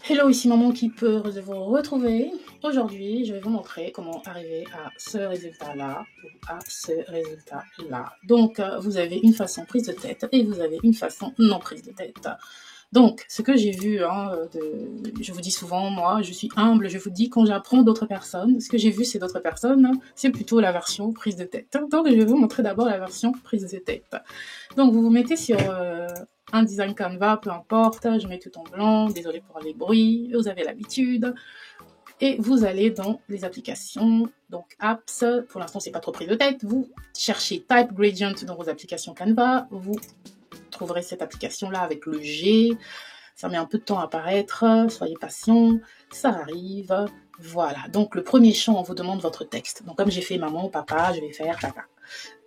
Hello, ici Maman qui peut de vous retrouver. Aujourd'hui, je vais vous montrer comment arriver à ce résultat-là ou à ce résultat-là. Donc, vous avez une façon prise de tête et vous avez une façon non prise de tête. Donc, ce que j'ai vu, je vous dis souvent, moi, je suis humble, je vous dis quand j'apprends d'autres personnes, ce que j'ai vu chez d'autres personnes, c'est plutôt la version prise de tête. Donc, je vais vous montrer d'abord la version prise de tête. Donc, vous vous mettez sur un design Canva, peu importe, je mets tout en blanc, désolé pour les bruits, vous avez l'habitude. Et vous allez dans les applications, donc apps, pour l'instant c'est pas trop pris de tête, vous cherchez Type Gradient dans vos applications Canva, vous trouverez cette application-là avec le G, ça met un peu de temps à apparaître, soyez patient, ça arrive, voilà. Donc le premier champ, on vous demande votre texte. Donc comme j'ai fait maman, papa, je vais faire papa.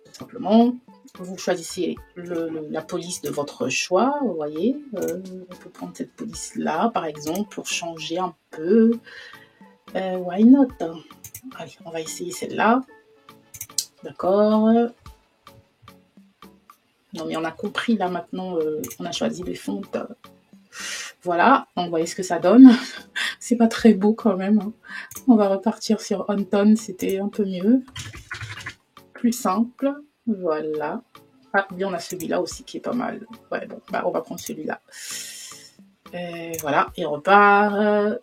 Tout simplement, vous choisissez la police de votre choix, vous voyez, on peut prendre cette police-là, par exemple, pour changer un peu, why not? Allez, on va essayer celle-là, d'accord. Non mais on a compris là maintenant, on a choisi les fontes, voilà, donc vous voyez ce que ça donne, c'est pas très beau quand même, hein. On va repartir sur Anton, c'était un peu mieux, plus simple, voilà. Ah, bien on a celui-là aussi qui est pas mal. Ouais, bon, bah, on va prendre celui-là. Voilà, et on repart.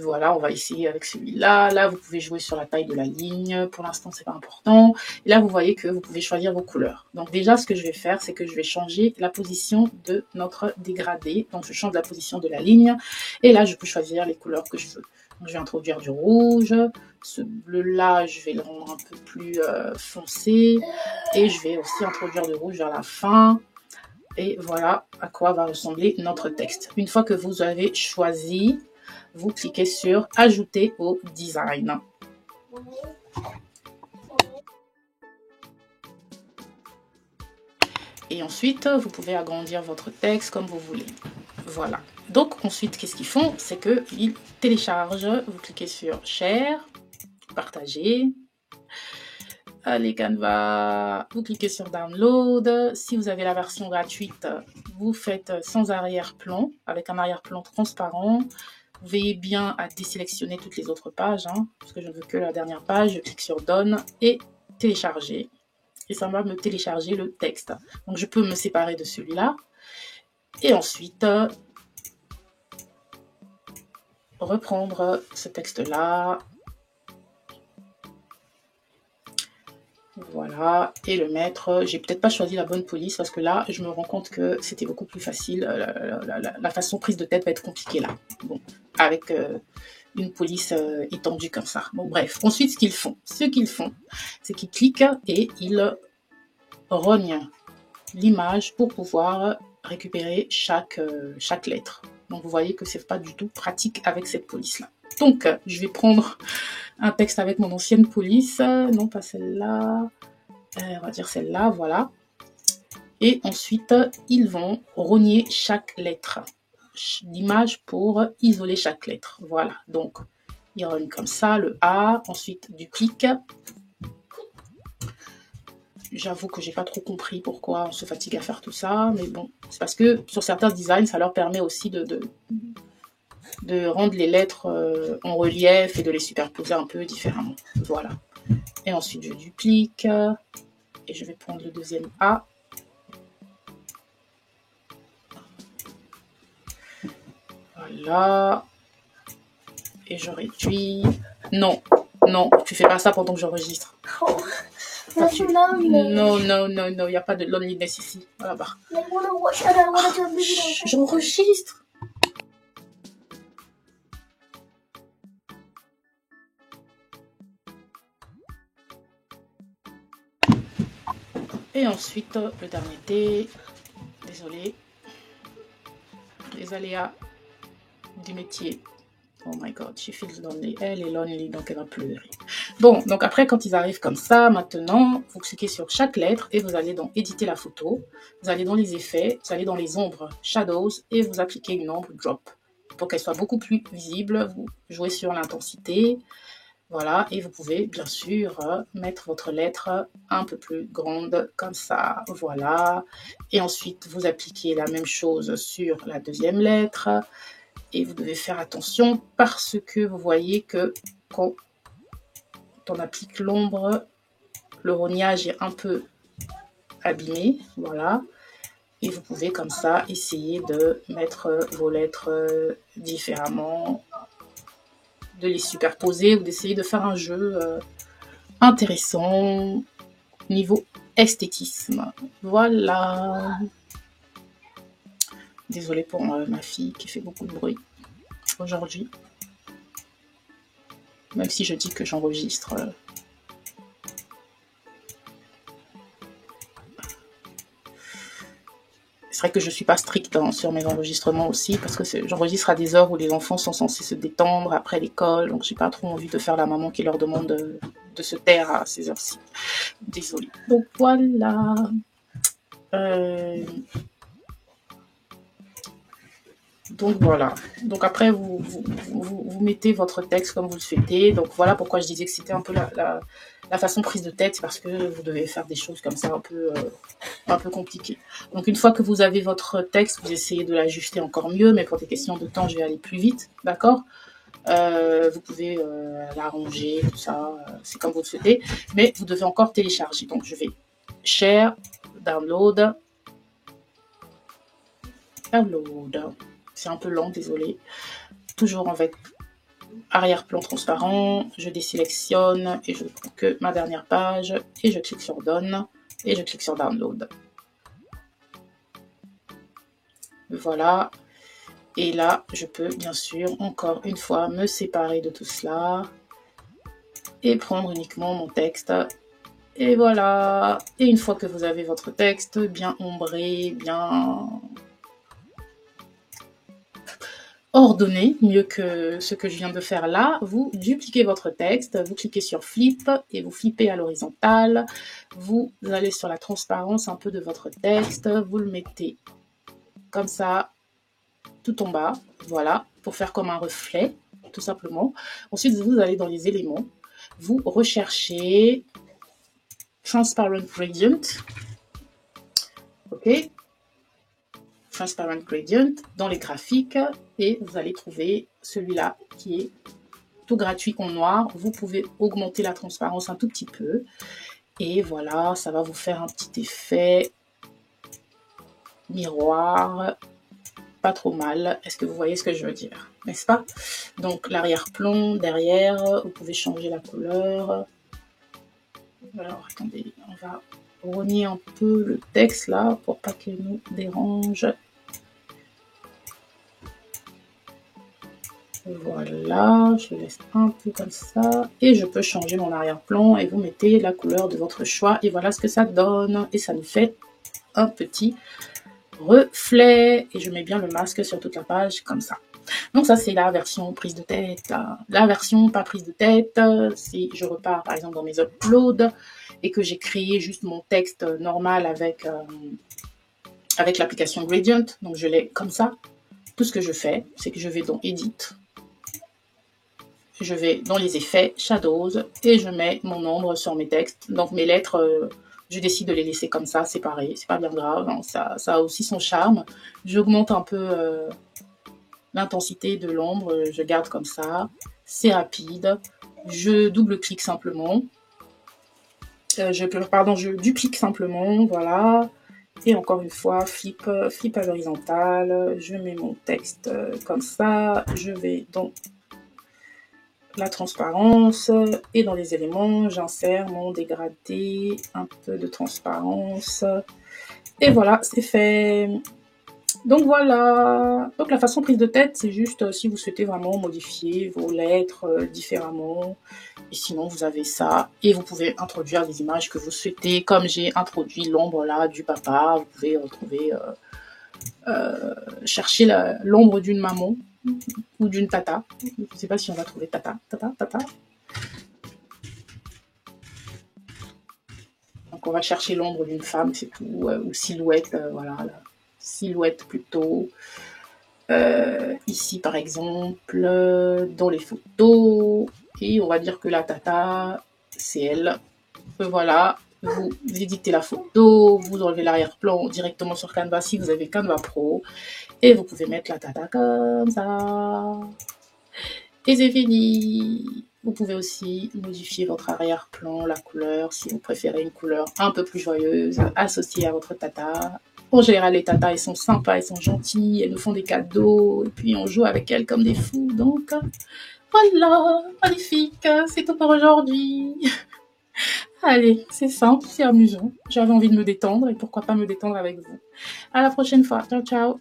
Voilà, on va essayer avec celui-là. Là, vous pouvez jouer sur la taille de la ligne. Pour l'instant, c'est pas important. Et là, vous voyez que vous pouvez choisir vos couleurs. Donc déjà, ce que je vais faire, c'est que je vais changer la position de notre dégradé. Donc, je change la position de la ligne. Et là, je peux choisir les couleurs que je veux. Donc, je vais introduire du rouge. Ce bleu-là, je vais le rendre un peu plus foncé. Et je vais aussi introduire du rouge vers la fin. Et voilà à quoi va ressembler notre texte. Une fois que vous avez choisi, vous cliquez sur ajouter au design. Et ensuite, vous pouvez agrandir votre texte comme vous voulez. Voilà. Donc ensuite, qu'est-ce qu'ils font? C'est qu'ils téléchargent. Vous cliquez sur share, partager. Allez Canva, vous cliquez sur download. Si vous avez la version gratuite, vous faites sans arrière-plan, avec un arrière-plan transparent. Vous veillez bien à désélectionner toutes les autres pages, hein, parce que je ne veux que la dernière page. Je clique sur Done et télécharger. Et ça va me télécharger le texte. Donc je peux me séparer de celui-là. Et ensuite, reprendre ce texte-là. Voilà, et le mettre. J'ai peut-être pas choisi la bonne police parce que là, je me rends compte que c'était beaucoup plus facile. La façon prise de tête va être compliquée là. Bon, avec une police étendue comme ça. Bon, bref. Ensuite, ce qu'ils font, c'est qu'ils cliquent et ils rognent l'image pour pouvoir récupérer chaque lettre. Donc, vous voyez que c'est pas du tout pratique avec cette police-là. Donc, je vais prendre un texte avec mon ancienne police, non pas celle-là, on va dire celle-là, voilà. Et ensuite, ils vont rogner chaque lettre, l'image pour isoler chaque lettre, voilà. Donc, ils rognent comme ça, le A, ensuite du clic. J'avoue que j'ai pas trop compris pourquoi on se fatigue à faire tout ça, mais bon, c'est parce que sur certains designs, ça leur permet aussi de rendre les lettres en relief et de les superposer un peu différemment. Voilà. Et ensuite, je duplique et je vais prendre le deuxième A. Voilà. Et je réduis. Non, non, tu fais pas ça pendant que j'enregistre. Oh. Non, il n'y a pas de loneliness ici. Là-bas. J'enregistre. Et ensuite, le dernier T. Désolé. Les aléas du métier. Oh my god, she feels lonely. Elle est lonely, donc elle va pleurer. Bon, donc après, quand ils arrivent comme ça, maintenant, vous cliquez sur chaque lettre et vous allez dans éditer la photo. Vous allez dans les effets, vous allez dans les ombres, shadows, et vous appliquez une ombre drop. Pour qu'elle soit beaucoup plus visible, vous jouez sur l'intensité. Voilà, et vous pouvez bien sûr mettre votre lettre un peu plus grande comme ça, voilà. Et ensuite, vous appliquez la même chose sur la deuxième lettre. Et vous devez faire attention parce que vous voyez que quand on applique l'ombre, le rognage est un peu abîmé, voilà. Et vous pouvez comme ça essayer de mettre vos lettres différemment, de les superposer ou d'essayer de faire un jeu intéressant niveau esthétisme. Voilà. Désolée pour ma fille qui fait beaucoup de bruit aujourd'hui. Même si je dis que j'enregistre. C'est vrai que je ne suis pas stricte sur mes enregistrements aussi, parce que j'enregistre à des heures où les enfants sont censés se détendre après l'école, donc j'ai pas trop envie de faire la maman qui leur demande de se taire à ces heures-ci. Désolée. Donc voilà. Donc voilà. Donc après, vous mettez votre texte comme vous le souhaitez. Donc voilà pourquoi je disais que c'était un peu la façon prise de tête, parce que vous devez faire des choses comme ça un peu compliquées. Donc une fois que vous avez votre texte, vous essayez de l'ajuster encore mieux, mais pour des questions de temps, je vais aller plus vite, d'accord ? Vous pouvez l'arranger, tout ça, c'est comme vous le souhaitez, mais vous devez encore télécharger. Donc je vais share, download. C'est un peu lent, désolé. Toujours avec arrière-plan transparent, je désélectionne et je ne prends que ma dernière page et je clique sur Done et je clique sur Download. Voilà. Et là, je peux bien sûr encore une fois me séparer de tout cela et prendre uniquement mon texte. Et voilà. Et une fois que vous avez votre texte bien ombré, bien ordonné, mieux que ce que je viens de faire là, vous dupliquez votre texte, vous cliquez sur Flip et vous flippez à l'horizontale, vous allez sur la transparence un peu de votre texte, vous le mettez comme ça, tout en bas, voilà, pour faire comme un reflet, tout simplement. Ensuite, vous allez dans les éléments, vous recherchez Transparent Gradient, ok, Transparent Gradient dans les graphiques et vous allez trouver celui-là qui est tout gratuit en noir. Vous pouvez augmenter la transparence un tout petit peu et voilà, ça va vous faire un petit effet miroir, pas trop mal. Est-ce que vous voyez ce que je veux dire, n'est-ce pas? Donc l'arrière-plan derrière, vous pouvez changer la couleur. Alors attendez, on va rogner un peu le texte là pour pas qu'il nous dérange. Voilà, je laisse un peu comme ça et je peux changer mon arrière-plan et vous mettez la couleur de votre choix et voilà ce que ça donne et ça nous fait un petit reflet et je mets bien le masque sur toute la page comme ça. Donc ça c'est la version prise de tête. La version pas prise de tête, si je repars par exemple dans mes uploads et que j'ai créé juste mon texte normal avec l'application Gradient, donc je l'ai comme ça. Tout ce que je fais, c'est que je vais dans Edit, je vais dans les effets, Shadows, et je mets mon ombre sur mes textes. Donc mes lettres, je décide de les laisser comme ça, séparées. C'est pas bien grave, hein, ça a aussi son charme. J'augmente un peu l'intensité de l'ombre, je garde comme ça. C'est rapide. Je double-clique simplement. Je duplique simplement, voilà. Et encore une fois, flip à l'horizontale. Je mets mon texte comme ça. Je vais dans la transparence et dans les éléments, j'insère mon dégradé, un peu de transparence. Et voilà, c'est fait. Donc voilà. Donc la façon prise de tête, c'est juste si vous souhaitez vraiment modifier vos lettres différemment. Et sinon, vous avez ça. Et vous pouvez introduire les images que vous souhaitez. Comme j'ai introduit l'ombre là du papa, vous pouvez retrouver, chercher l'ombre d'une maman ou d'une tata. Je ne sais pas si on va trouver tata. Donc on va chercher l'ombre d'une femme, c'est tout. Ou silhouette, voilà. Silhouette plutôt. Ici par exemple, dans les photos. Et on va dire que la tata, c'est elle. Voilà. vous éditez la photo, vous enlevez l'arrière-plan directement sur Canva si vous avez Canva Pro, et vous pouvez mettre la tata comme ça. Et c'est fini. Vous pouvez aussi modifier votre arrière-plan, la couleur, si vous préférez une couleur un peu plus joyeuse, associée à votre tata. En général, les tatas, elles sont sympas, elles sont gentilles, elles nous font des cadeaux, et puis on joue avec elles comme des fous. Donc, voilà, magnifique, c'est tout pour aujourd'hui. Allez, c'est simple, c'est amusant. J'avais envie de me détendre, et pourquoi pas me détendre avec vous. À la prochaine fois. Ciao, ciao.